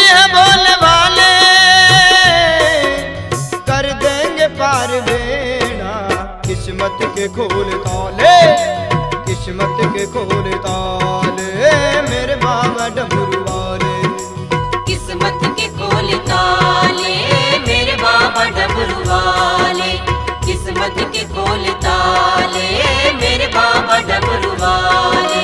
है बोले वाले, कर देंगे पार बेड़ा। किस्मत के खोल ताले, किस्मत के खोल ताले, मेरे बाबा डमरू वाले। किस्मत के खोल ताले, मेरे बाबा डमरू वाले। किस्मत के खोल ताले, मेरे बाबा डमरू वाले।